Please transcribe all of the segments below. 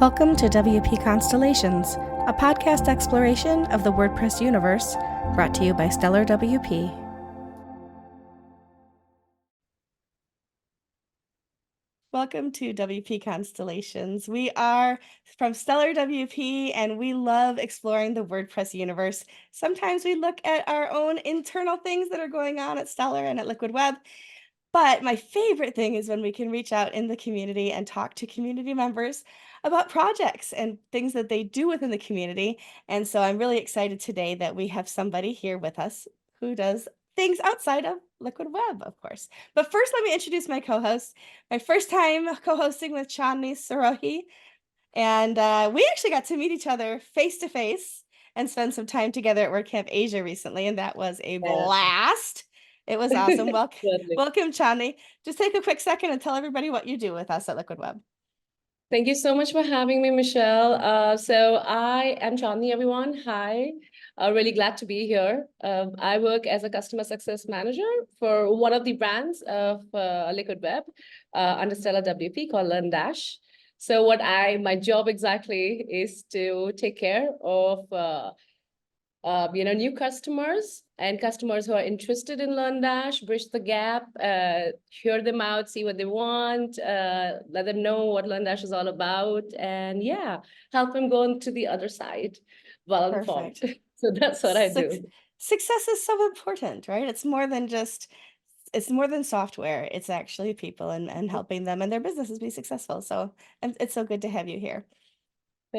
Welcome to WP Constellations, a podcast exploration of the WordPress universe, brought to you by Stellar WP. Welcome to WP Constellations. We are from Stellar WP and we love exploring the WordPress universe. Sometimes we look at our own internal things that are going on at Stellar and at Liquid Web. But my favorite thing is when we can reach out in the community and talk to community members about projects and things that they do within the community. And so I'm really excited today that we have somebody here with us who does things outside of Liquid Web, of course. But first, let me introduce my co-host. My first time co-hosting with Chandni Sarohi. And we actually got to meet each other face to face and spend some time together at WordCamp Asia recently. And that was a blast. It was awesome. Welcome, Chandni. Just take a quick second and tell everybody what you do with us at Liquid Web. Thank you so much for having me, Michelle. So I am Chandni, everyone. Hi. Really glad to be here. I work as a customer success manager for one of the brands of Liquid Web under Stellar WP called LearnDash. So my job exactly is to take care of new customers and customers who are interested in LearnDash, bridge the gap, hear them out, see what they want, let them know what LearnDash is all about, and help them go to the other side well informed. So that's what I do. Success is so important, right? It's more than software. It's actually people and helping them and their businesses be successful. So it's so good to have you here.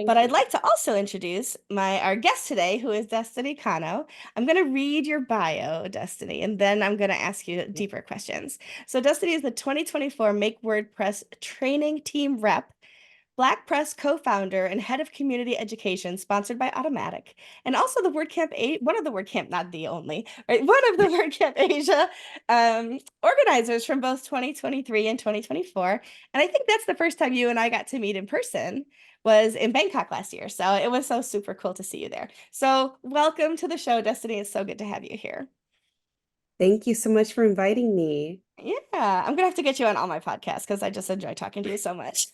But I'd like to also introduce our guest today, who is Destiny Kano. I'm going to read your bio, Destiny, and then I'm going to ask you deeper questions. So Destiny is the 2024 Make WordPress Training Team Rep, Black Press co-founder and head of community education, sponsored by Automatic, and also the WordCamp, one of the WordCamp, not the only, right? One of the WordCamp Asia organizers from both 2023 and 2024. And I think that's the first time you and I got to meet in person was in Bangkok last year. So it was so super cool to see you there. So welcome to the show, Destiny. It's so good to have you here. Thank you so much for inviting me. Yeah, I'm gonna have to get you on all my podcasts because I just enjoy talking to you so much.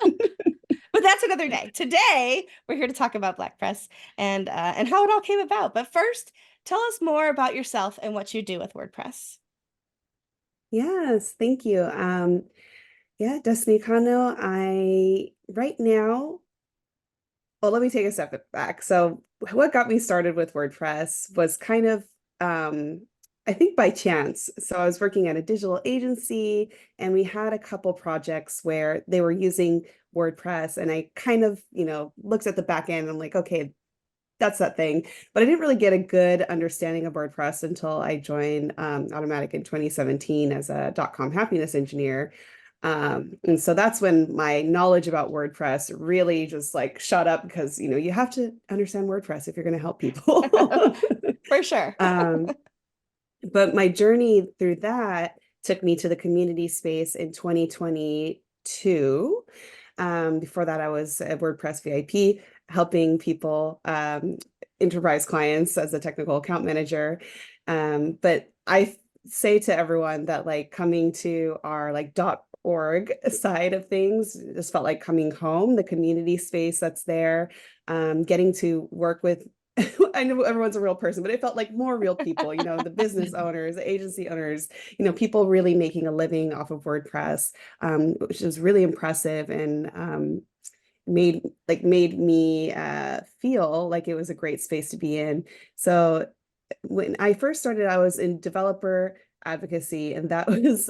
But that's another day. Today, we're here to talk about Black Press and how it all came about. But first, tell us more about yourself and what you do with WordPress. Yes, thank you. Destiny Kano. Right now, well, let me take a step back. So what got me started with WordPress was kind of, I think by chance. So I was working at a digital agency and we had a couple projects where they were using WordPress and I kind of, looked at the back end and I'm like, okay, that's that thing. But I didn't really get a good understanding of WordPress until I joined Automatic in 2017 as a .com happiness engineer. And so that's when my knowledge about WordPress really just like shot up because, you have to understand WordPress if you're going to help people. For sure. But my journey through that took me to the community space in 2022. Before that, I was a WordPress VIP, helping people, enterprise clients as a technical account manager. But I say to everyone that like coming to our like .org side of things just felt like coming home, the community space that's there, getting to work with I know everyone's a real person, but it felt like more real people, the business owners, the agency owners, people really making a living off of WordPress, which is really impressive and made me feel like it was a great space to be in. So when I first started, I was in developer advocacy, and that was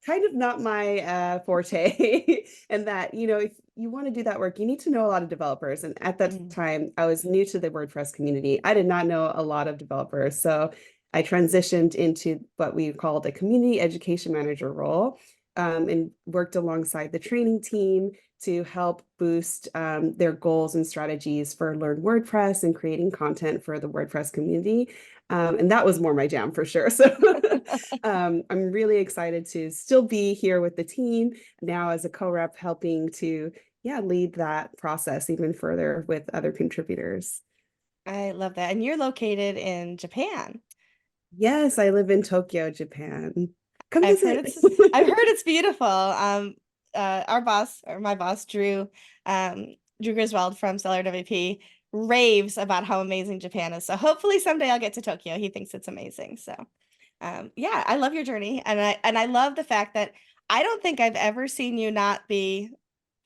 kind of not my forte. And that, if you want to do that work, you need to know a lot of developers. And at that time, I was new to the WordPress community. I did not know a lot of developers. So I transitioned into what we called a community education manager role, and worked alongside the training team to help boost their goals and strategies for Learn WordPress and creating content for the WordPress community. And that was more my jam for sure. So I'm really excited to still be here with the team now as a co-rep, helping to lead that process even further with other contributors. I love that. And you're located in Japan. Yes, I live in Tokyo, Japan. Come I've visit. I've heard it's beautiful. Our boss, or my boss, Drew, Drew Griswold from Stellar WP raves about how amazing Japan is. So hopefully someday I'll get to Tokyo. He thinks it's amazing. So yeah, I love your journey. And I love the fact that I don't think I've ever seen you not be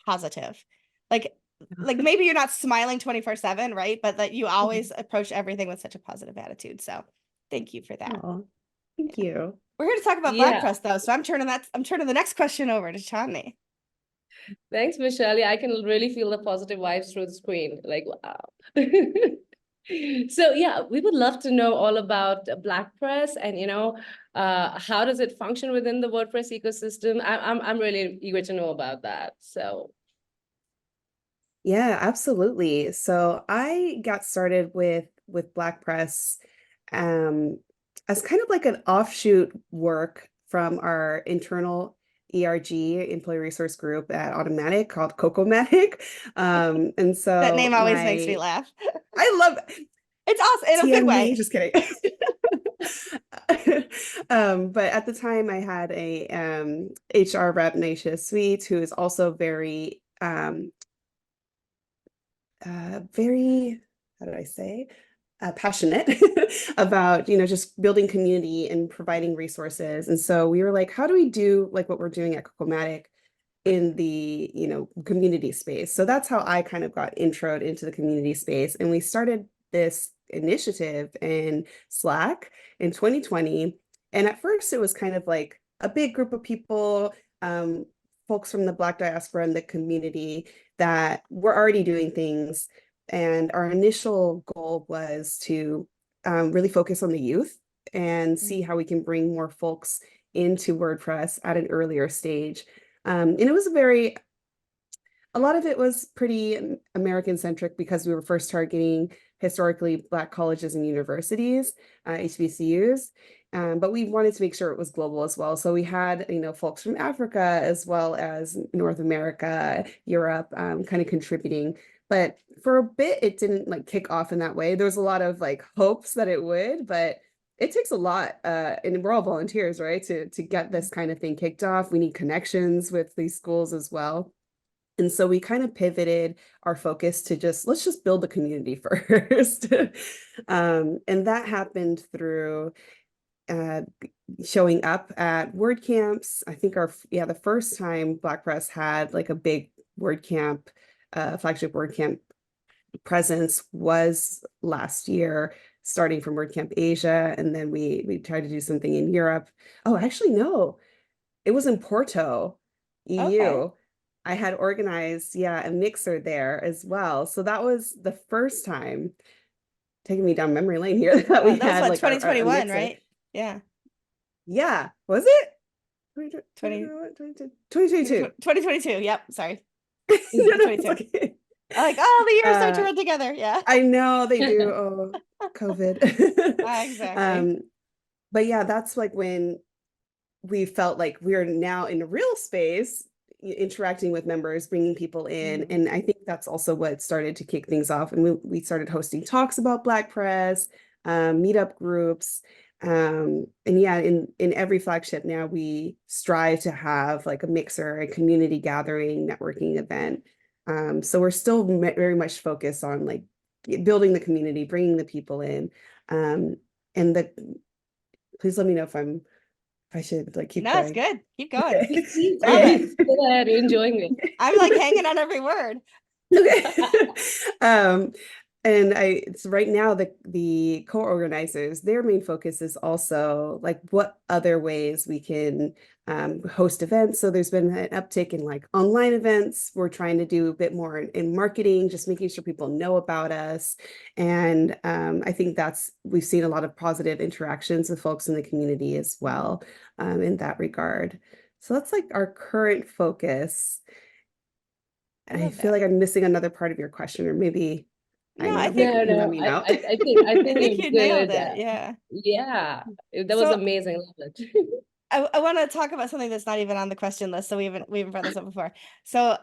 positive. Like maybe you're not smiling 24/7, right? But that you always approach everything with such a positive attitude. So thank you for that. Oh, thank you. We're here to talk about Black Yeah. Press though. So I'm turning the next question over to Chandni. Thanks, Michelle. Yeah, I can really feel the positive vibes through the screen. Like, wow. So yeah, we would love to know all about Black Press and how does it function within the WordPress ecosystem? I'm really eager to know about that. So Yeah, absolutely. So I got started with Black Press as kind of like an offshoot work from our internal ERG, Employee Resource Group at Automatic called Cocomatic. And That so name always makes me laugh. I love It's awesome in a good TM me, way. just kidding. But at the time I had a HR rep, Naisha Sweet, who is also very, how did I say, passionate about, just building community and providing resources. And so we were like, how do we do like what we're doing at Cocomatic in the, community space? So that's how I kind of got introed into the community space. And we started this initiative in Slack in 2020. And at first it was kind of like a big group of people, folks from the Black diaspora and the community that were already doing things. And our initial goal was to really focus on the youth and see how we can bring more folks into WordPress at an earlier stage. And it was a lot of it was pretty American centric because we were first targeting historically Black colleges and universities, HBCUs. But we wanted to make sure it was global as well. So we had, folks from Africa as well as North America, Europe, kind of contributing. But for a bit, it didn't like kick off in that way. There was a lot of like hopes that it would, but it takes a lot, and we're all volunteers, right? To get this kind of thing kicked off. We need connections with these schools as well. And so we kind of pivoted our focus to let's just build the community first. And that happened through showing up at WordCamps. I think the first time Black Press had like a big WordCamp, flagship WordCamp presence was last year, starting from WordCamp Asia. And then we tried to do something in Europe. Oh, actually, no, it was in Porto, EU. Okay. I had organized, a mixer there as well. So that was the first time, taking me down memory lane here, that we That was had what, like our 2021, mixer. right? Yeah. Yeah. Was it? 20 2022. 2022. Yep. Sorry. No, no, it's 22. okay. I'm like, oh, the years start to run together. Yeah. I know they do. Oh, COVID. Exactly. But yeah, that's like when we felt like we're now in a real space interacting with members, bringing people in. And I think that's also what started to kick things off. And we started hosting talks about Black Press, meetup groups. And yeah, in every flagship now, we strive to have like a mixer, a community gathering, networking event. So we're still very much focused on like building the community, bringing the people in. And please let me know if I should like keep No, it's going. good. Keep going. please, Love Okay. it. go ahead, enjoying it. I'm like hanging on every word. Okay. um, and it's right now the co-organizers, their main focus is also like what other ways we can host events. So there's been an uptick in like online events. We're trying to do a bit more in marketing, just making sure people know about us. And I think we've seen a lot of positive interactions with folks in the community as well, in that regard. So that's like our current focus. I I love feel that. like I'm missing another part of your question, or maybe I No, I know, think but you let No, me I, know. I, I think I I think think you're you nailed good. it. Yeah. Yeah, that was So amazing. Love it. I want to talk about something that's not even on the question list. So we haven't brought this up before. So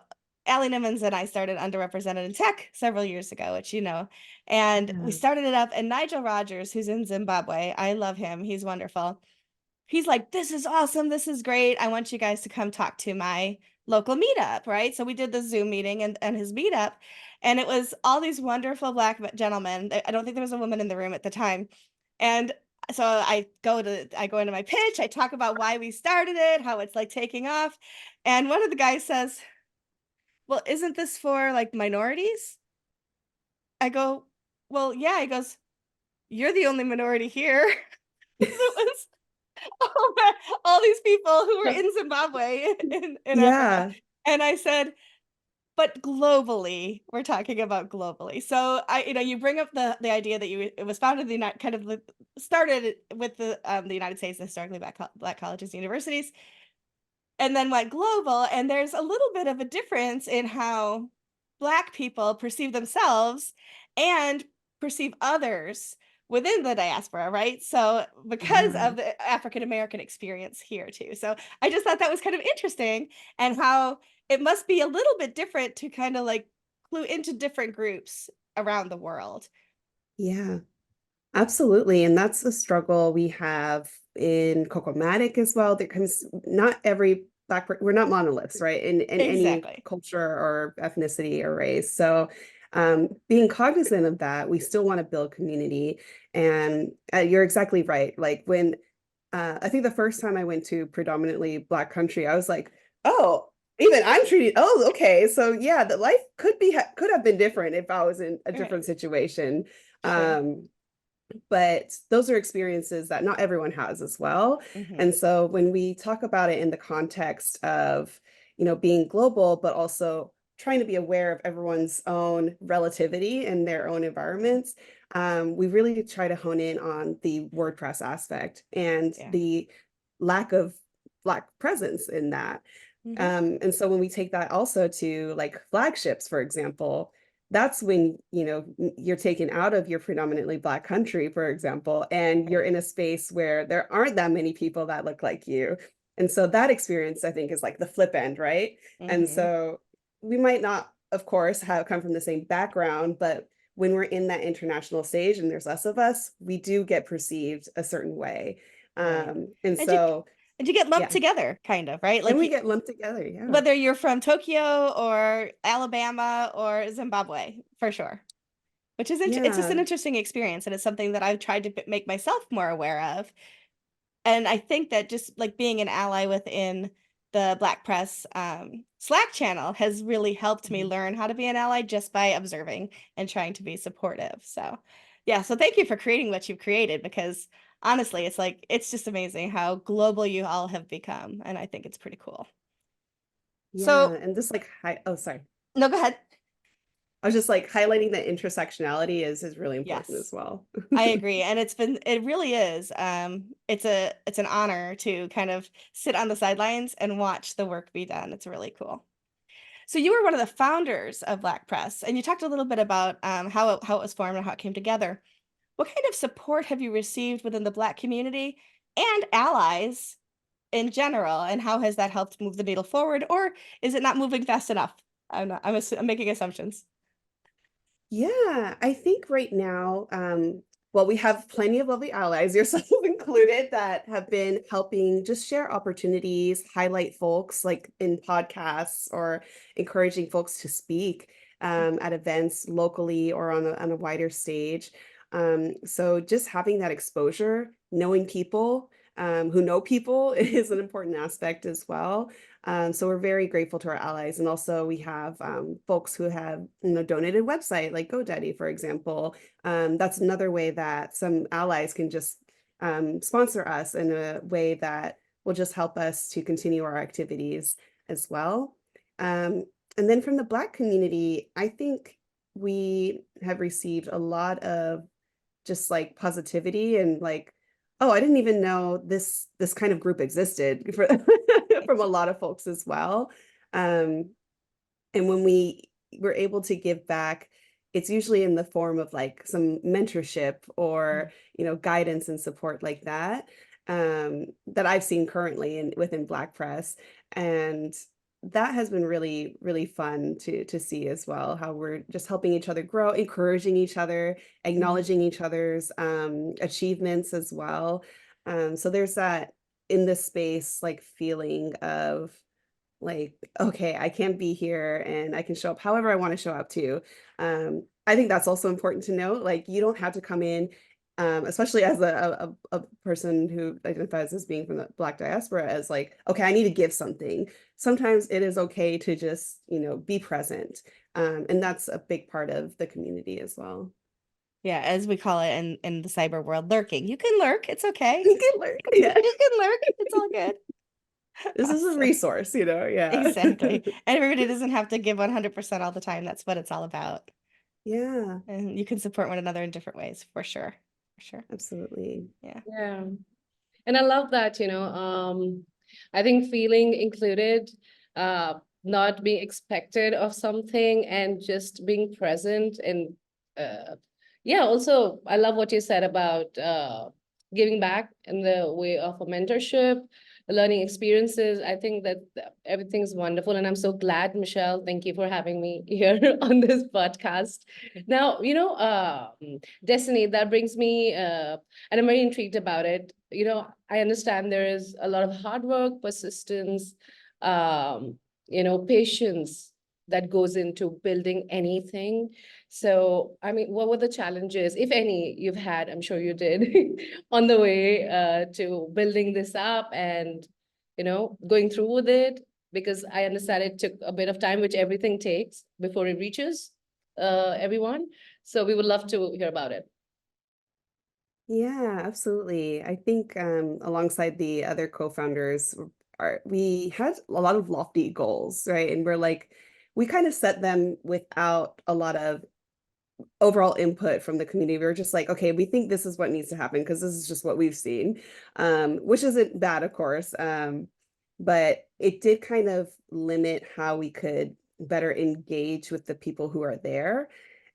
Allie Nimmons and I started Underrepresented in Tech several years ago, which and we Yeah. started it up. And Nigel Rogers, who's in Zimbabwe, I love him. He's wonderful. He's like, this is awesome. This is great. I want you guys to come talk to my local meetup, right? So we did the Zoom meeting and his meetup, and it was all these wonderful Black gentlemen. I don't think there was a woman in the room at the time. And so I go into my pitch, I talk about why we started it, how it's like taking off. And one of the guys says, "Well, isn't this for like minorities?" I go, "Well, yeah." He goes, "You're the only minority here." It was all these people who were in Zimbabwe in Africa. Yeah. And I said, but globally, we're talking about globally. So you bring up the idea that it was founded in the United, kind of started with the United States, historically black colleges and universities, and then went global. And there's a little bit of a difference in how Black people perceive themselves and perceive others within the diaspora, right? So, because Yeah. of the African American experience here too. So, I just thought that was kind of interesting, and how it must be a little bit different to kind of like clue into different groups around the world. Yeah. Absolutely. And that's the struggle we have in Cocomatic as well. Because not every we're not monoliths, right? In any Exactly. culture or ethnicity or race. So being cognizant of that, we still want to build community. And you're exactly right. Like when I think the first time I went to predominantly Black country, I was like, oh, even I'm treated, oh, okay. So yeah, the life could have been different if I was in a Right. different situation. Sure. Um, but those are experiences that not everyone has as well. Hmm. And so when we talk about it in the context of, being global, but also trying to be aware of everyone's own relativity and their own environments, we really try to hone in on the WordPress aspect and Yeah. the lack of Black presence in that. Hmm. And so when we take that also to like flagships, for example, that's when, you're taken out of your predominantly Black country, for example, and you're Right. in a space where there aren't that many people that look like you. And so that experience, I think, is like the flip end, right? And Hmm. so we might not, of course, have come from the same background, but when we're in that international stage and there's less of us, we do get perceived a certain way. Right. And And you so, and you get lumped yeah, together, kind of, right? and Like we get lumped together. Yeah. whether you're from Tokyo or Alabama or Zimbabwe, for sure. Which is it's just an Yeah. interesting experience, and it's something that I've tried to make myself more aware of. And I think that just like being an ally within the Black Press Slack channel has really helped me Mhm. learn how to be an ally just by observing and trying to be supportive. So, yeah, so thank you for creating what you've created, because honestly, it's like it's just amazing how global you all have become, and I think it's pretty cool. Yeah. So, And just like, oh, sorry. no, go ahead. I was just like highlighting that intersectionality is really important as Yes. well. I agree, and it really is, it's an honor to kind of sit on the sidelines and watch the work be done. It's really cool. So you were one of the founders of Black Press, and you talked a little bit about, how it was formed and how it came together. What kind of support have you received within the Black community and allies in general, and how has that helped move the needle forward, or is it not moving fast enough? I'm making assumptions. Yeah, I think right now, well, we have plenty of lovely allies, yourself included, that have been helping just share opportunities, highlight folks like in podcasts or encouraging folks to speak at events locally or on a wider stage. So just having that exposure, knowing people who know people is an important aspect as well. So we're very grateful to our allies. And also we have folks who have, donated website like GoDaddy, for example. That's another way that some allies can just sponsor us in a way that will just help us to continue our activities as well. Um, and then from the Black community, I think we have received a lot of just like positivity and like, oh, I didn't even know this kind of group existed from a lot of folks as well. Um, and when we were able to give back, it's usually in the form of like some mentorship or, guidance and support like that, that I've seen currently within Black Press. And that has been really, really fun to see as well, how we're just helping each other grow, encouraging each other, Mhm. acknowledging each other's achievements as well. So there's that in this space, like feeling of like, okay, I can be here and I can show up however I want to show up too. I think that's also important to note. Like, you don't have to come in, especially as a person who identifies as being from the Black diaspora, as like, okay, I need to give something. Sometimes it is okay to just, be present. And that's a big part of the community as well. Yeah, as we call it in the cyber world, lurking. You can lurk. It's okay. You can learn. You Yeah. can lurk. It's all good. This is a Awesome. resource, yeah. Exactly. And everybody doesn't have to give 100% all the time. That's what it's all about. Yeah, And you can support one another in different ways, for sure. For sure. absolutely. Yeah. Yeah. And I love that, I think feeling included, not being expected of something and just being present and yeah, also I love what you said about giving back in the way of a mentorship, learning experiences. I think that everything's wonderful and I'm so glad, Michelle. Thank you for having me here on this podcast. Now, Destiny, that brings me and I'm very intrigued about it. I understand there is a lot of hard work, persistence, patience that goes into building anything. So, I mean, what were the challenges, if any, you've had? I'm sure you did on the way to building this up and, going through with it, because I understand it took a bit of time, which everything takes before it reaches everyone. So we would love to hear about it. Yeah, absolutely. I think alongside the other co-founders, we had a lot of lofty goals, right? And we kind of set them without a lot of overall input from the community. We were just like, okay, we think this is what needs to happen because this is just what we've seen, which isn't bad, of course. But it did kind of limit how we could better engage with the people who are there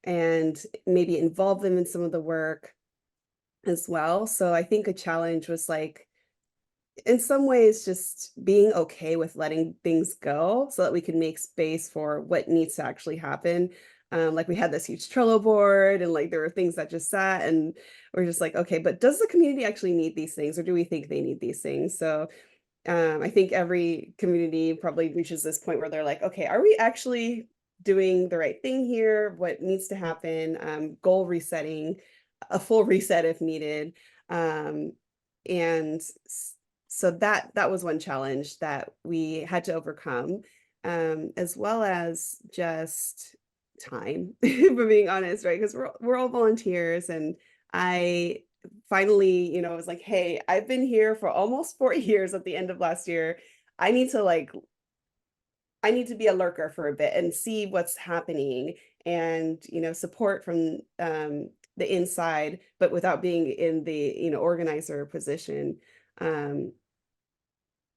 and maybe involve them in some of the work as well. So I think a challenge was like, in some ways, just being okay with letting things go so that we can make space for what needs to actually happen. Like we had this huge Trello board and like there were things that just sat and we're just like, okay, but does the community actually need these things or do we think they need these things? So I think every community probably reaches this point where they're like, okay, are we actually doing the right thing here? What needs to happen? Goal resetting, a full reset if needed. Um, and so that was one challenge that we had to overcome, as well as just time, if we're being honest, right? Because we're all volunteers, and I finally, was like, hey, I've been here for almost 4 years at the end of last year. I need to like, I need to be a lurker for a bit and see what's happening and, support from the inside, but without being in the, organizer position. Um,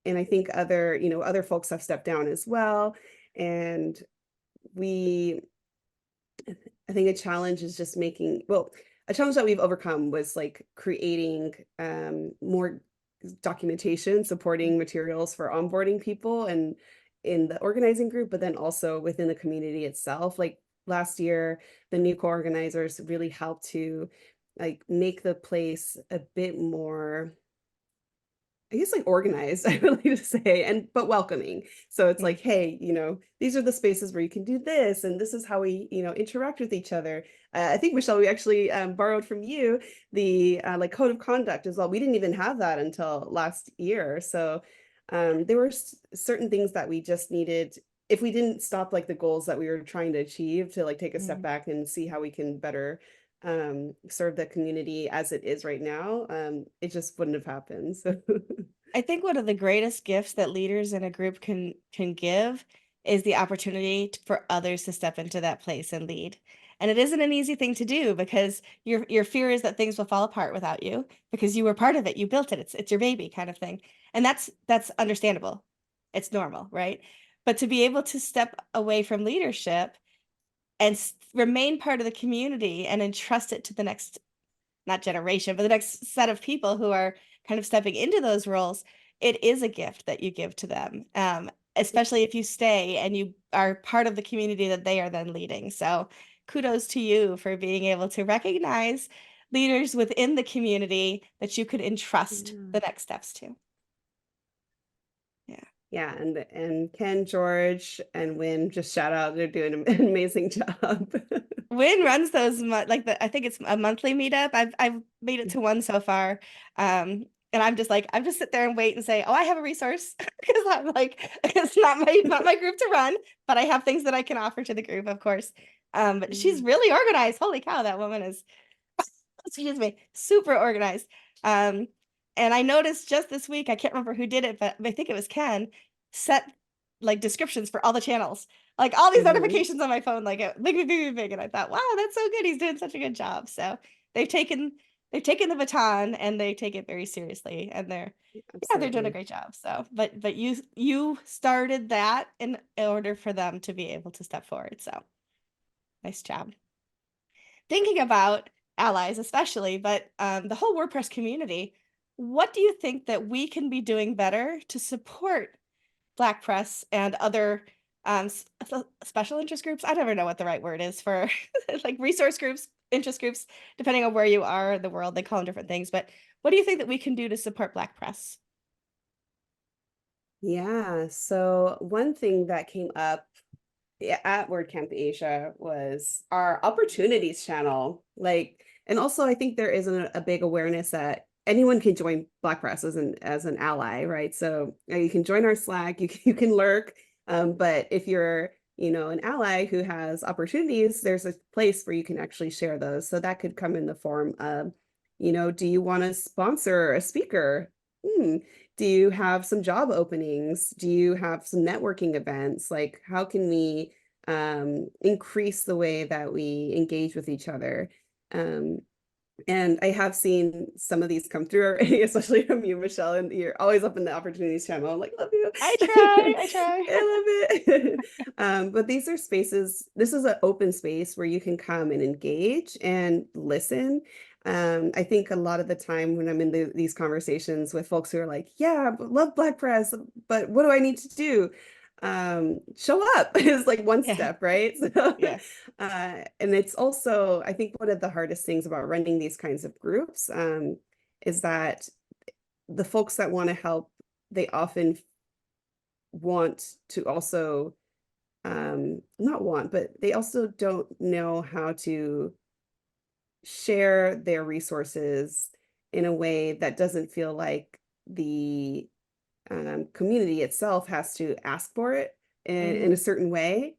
and I think other folks have stepped down as well. And we I think a challenge is just a challenge that we've overcome was like creating more documentation, supporting materials for onboarding people and in the organizing group, but then also within the community itself. Like last year, the new co-organizers really helped to like make the place a bit more, I guess, like organized, I would like to say, and but welcoming. So it's Yeah. like, hey, these are the spaces where you can do this, and this is how we, interact with each other. I think, Michelle, we actually borrowed from you the like code of conduct as well. We didn't even have that until last year. So there were certain things that we just needed. If we didn't stop like the goals that we were trying to achieve, to like take a step Mhm. back and see how we can better serve the community as it is right now, it just wouldn't have happened. So I think one of the greatest gifts that leaders in a group can give is the opportunity for others to step into that place and lead. And it isn't an easy thing to do because your fear is that things will fall apart without you because you were part of it, you built it. It's your baby kind of thing. And that's understandable. It's normal, right? But to be able to step away from leadership and remain part of the community and entrust it to the next, not generation, but the next set of people who are kind of stepping into those roles, it is a gift that you give to them, especially if you stay and you are part of the community that they are then leading. So kudos to you for being able to recognize leaders within the community that you could entrust yeah. the next steps to. Yeah. Yeah, and Ken, George, and Win, just shout out, they're doing an amazing job. Win runs those like I think it's a monthly meetup. I've made it to one so far. And I'm just like, I'm just sit there and wait and say, oh, I have a resource because I'm like, it's not my group to run, but I have things that I can offer to the group, of course. But she's really organized. Holy cow, that woman is, excuse me, super organized. Um, and I noticed just this week, I can't remember who did it, but I think it was Ken, set like descriptions for all the channels, like all these Mhm. notifications on my phone, like big, big, big, big. And I thought, wow, that's so good. He's doing such a good job. So they've taken they've taken the baton and they take it very seriously. And they're doing a Absolutely. great job. So, but you started that in order for them to be able to step forward. So nice job. Thinking about allies especially, but the whole WordPress community, what do you think that we can be doing better to support Black Press and other special interest groups? I never know what the right word is for like resource groups, interest groups, depending on where you are in the world, they call them different things. But what do you think that we can do to support Black Press? Yeah, so one thing that came up at WordCamp Asia was our opportunities channel. Like, and also I think there isn't a big awareness that anyone can join Black Press as an ally, right? So you can join our Slack, you can lurk, but if you're an ally who has opportunities, there's a place where you can actually share those. So that could come in the form of, do you want to sponsor a speaker? Do you have some job openings? Do you have some networking events? Like, how can we increase the way that we engage with each other? Um, and I have seen some of these come through already, especially from you, Michelle, and you're always up in the opportunities channel. I'm like, love you. I try. I love it. But these are spaces, this is an open space where you can come and engage and listen. I think a lot of the time when I'm in these conversations with folks who are like, yeah, love Black Press, but what do I need to do? Show up is like one Yeah, step, right? So yeah. and it's also, I think one of the hardest things about running these kinds of groups is that the folks that want to help, they often want to also, not want, but they also don't know how to share their resources in a way that doesn't feel like the community itself has to ask for it in Hmm. a certain way.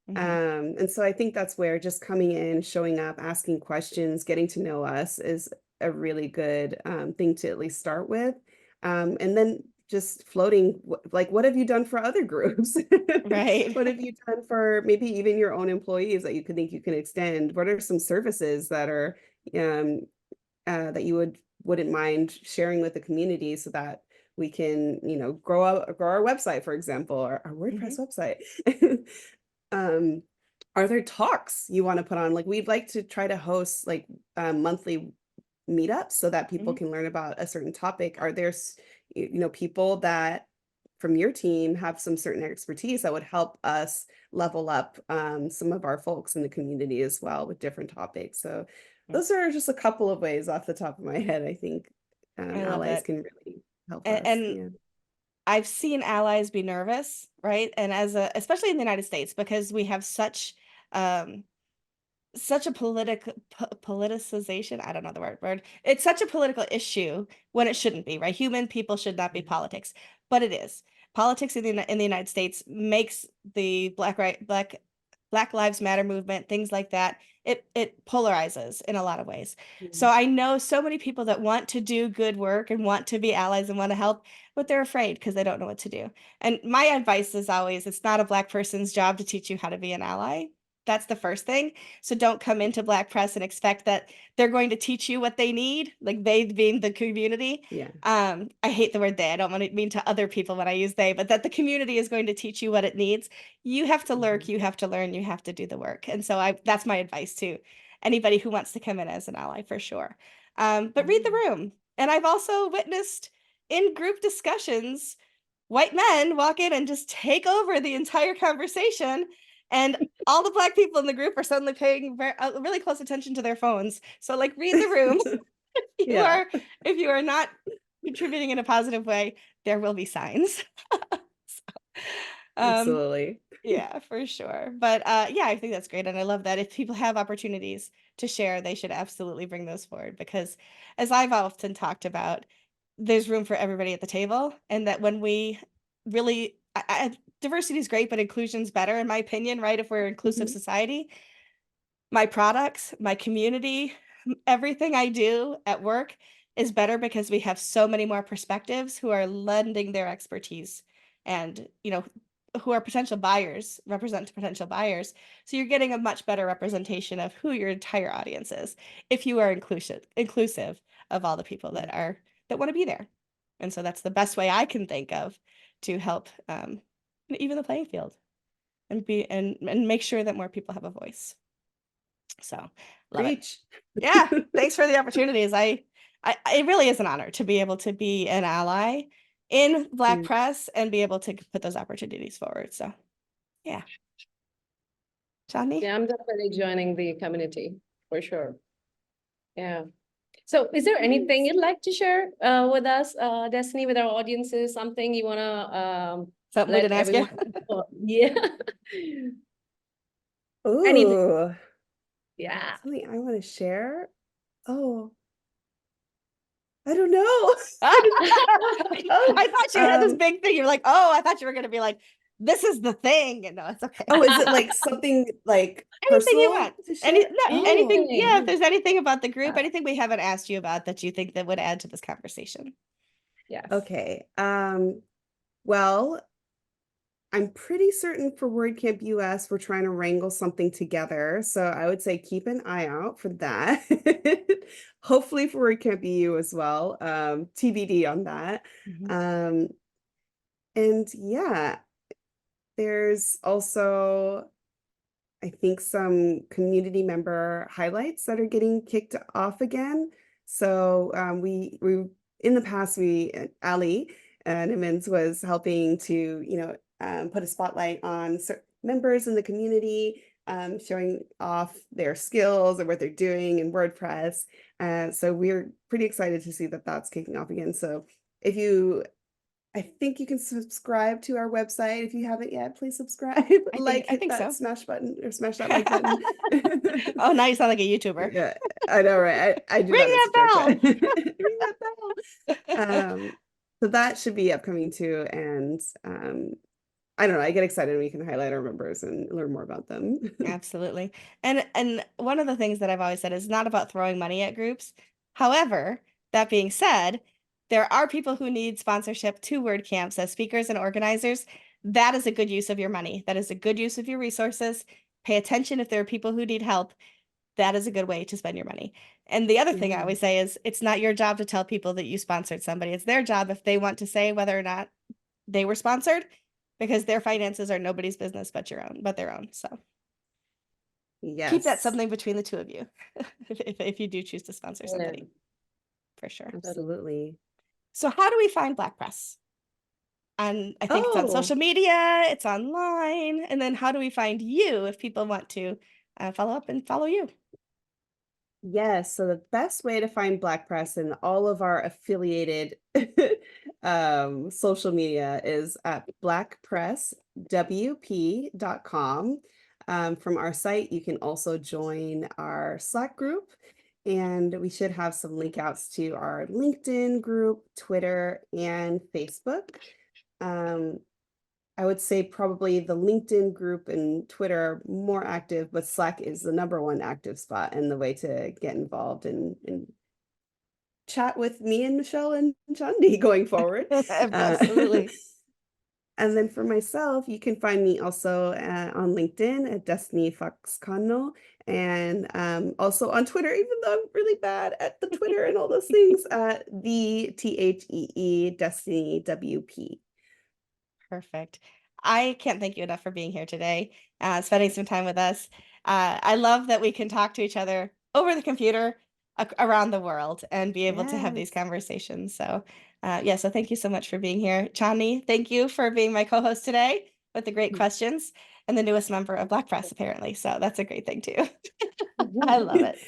Hmm. And so I think that's where just coming in, showing up, asking questions, getting to know us is a really good thing to at least start with. And then just floating, like, what have you done for other groups? Right. What have you done for maybe even your own employees that you could think you can extend? What are some services that are um, that you wouldn't mind sharing with the community so that we can, grow our website, for example, our WordPress Hmm. website. um, are there talks you want to put on? Like, we'd like to try to host like monthly meetups so that people Hmm. can learn about a certain topic. Are there, people that from your team have some certain expertise that would help us level up some of our folks in the community as well with different topics? So those are just a couple of ways off the top of my head. I think I love allies it. can really help us. And Yeah. I've seen allies be nervous, right? And especially in the United States, because we have um such a politicization. I don't know the word. It's such a political issue when it shouldn't be, right? Human people should not be Mhm. politics, but it is. Politics in the United States makes the Black Lives Matter movement, things like that. It polarizes in a lot of ways. So Mhm. I know so many people that want to do good work and want to be allies and want to help, but they're afraid because they don't know what to do. And my advice is always, it's not a Black person's job to teach you how to be an ally. That's the first thing. So don't come into Black Press and expect that they're going to teach you what they need, like they being the community. Yeah. I hate the word they. I don't want to mean to other people when I use they, but that the community is going to teach you what it needs. You have to lurk, Mhm. you have to learn, you have to do the work. And so that's my advice to anybody who wants to come in as an ally for sure. But read the Yeah. room. And I've also witnessed in group discussions white men walk in and just take over the entire conversation, and all the Black people in the group are suddenly paying really close attention to their phones. So like read the room. you Yeah. are If you are not contributing in a positive way, there will be signs. Um, Absolutely. yeah, for sure. But yeah, I think that's great. And I love that if people have opportunities to share, they should absolutely bring those forward because as I've often talked about, there's room for everybody at the table. And that when we really diversity is great, but inclusion's better, in my opinion, right? If we're an inclusive Mhm. society, my products, my community, everything I do at work is better because we have so many more perspectives who are lending their expertise and, who are potential buyers, represent potential buyers. So you're getting a much better representation of who your entire audience is if you are inclusive of all the people Yeah. that want to be there. And so that's the best way I can think of to help even the playing field and make sure that more people have a voice. So love it. Preach. Yeah, thanks for the opportunities. I it really is an honor to be able to be an ally in Black Mm. press and be able to put those opportunities forward. So yeah, Johnny. Yeah, I'm definitely joining the community for sure. Yeah. So is there anything Nice. you'd like to share with us, Destiny, with our audiences, something you wanna Something we let didn't ask you. everyone know? Yeah. Anything. Ooh, Yeah. something I want to share. Oh, I don't know. I don't know. I thought you had this big thing. You're like, oh, I thought you were gonna be like, this is the thing. And no, it's okay. Oh, is it like something like Anything you personal want. to share? Oh, Anything. Yeah, if Anything. there's anything about the group, uh, anything we haven't asked you about that you think that would add to this conversation. Yes. okay. Well, I'm pretty certain for WordCamp US, we're trying to wrangle something together. So I would say keep an eye out for that. Hopefully for WordCamp EU as well. TBD on that. Mhm. Um, and yeah, there's also I think some community member highlights that are getting kicked off again. So we in the past we Ali Nimmons was helping to put a spotlight on members in the community, showing off their skills and what they're doing in WordPress. So we're pretty excited to see that that's kicking off again. So if you I think you can subscribe to our website. If you haven't yet, please subscribe, I hit think that so. smash button or smash that like button. Oh, now you sound like a YouTuber. Yeah, I know, right? I do Ring not that subscribe to bell. it. Ring that bell. So that should be upcoming too. And I don't know, I get excited when we can highlight our members and learn more about them. Absolutely. And one of the things that I've always said is not about throwing money at groups. However, that being said, there are people who need sponsorship to WordCamps as speakers and organizers. That is a good use of your money. That is a good use of your resources. Pay attention if there are people who need help. That is a good way to spend your money. And the other thing I Yeah. always say is it's not your job to tell people that you sponsored somebody. It's their job if they want to say whether or not they were sponsored because their finances are nobody's business but their own. So keep that Yes, something between the two of you if you do choose to sponsor Yeah, somebody, for sure. totally. absolutely. So how do we find Black Press? And I think it's on Oh, social media, it's online. And then how do we find you if people want to follow up and follow you? yes. So the best way to find Black Press and all of our affiliated social media is at blackpresswp.com. From our site, you can also join our Slack group, and we should have some link outs to our LinkedIn group, Twitter, and Facebook. Um, I would say probably the LinkedIn group and Twitter are more active, but Slack is the number one active spot and the way to get involved and chat with me and Michelle and Chandi going forward. Uh, Absolutely. and then for myself, you can find me also on LinkedIn at Destiny Fox Connell, and also on Twitter, even though I'm really bad at the Twitter and all those things, the THEE Destiny WP. Perfect. I can't thank you enough for being here today, spending some time with us. I love that we can talk to each other over the computer around the world and be able to have these Yes. conversations. So, yeah, so thank you so much for being here. Chani, thank you for being my co-host today with the great questions and the newest member of Black Press, apparently. So that's a great thing too. I love it.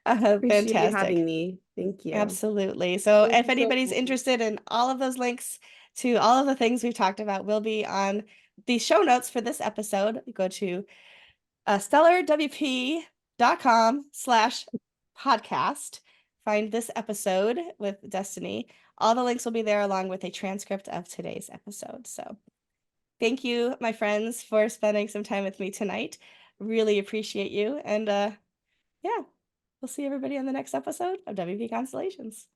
Appreciate you having Fantastic. me. Thank you. Absolutely. So Thank if you so anybody's much. interested in all of those links to all of the things we've talked about will be on the show notes for this episode. Go to stellarwp.com/podcast. Find this episode with Destiny. All the links will be there along with a transcript of today's episode. So thank you, my friends, for spending some time with me tonight. Really appreciate you. And yeah, we'll see everybody on the next episode of WP Constellations.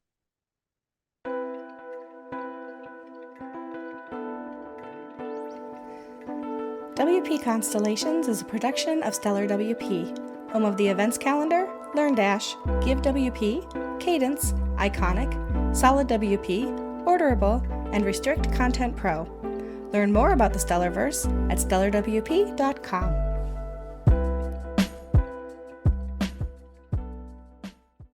WP Constellations is a production of Stellar WP, home of the events calendar, LearnDash, Give WP, Cadence, Iconic, Solid WP, Orderable, and Restrict Content Pro. Learn more about the Stellarverse at stellarwp.com.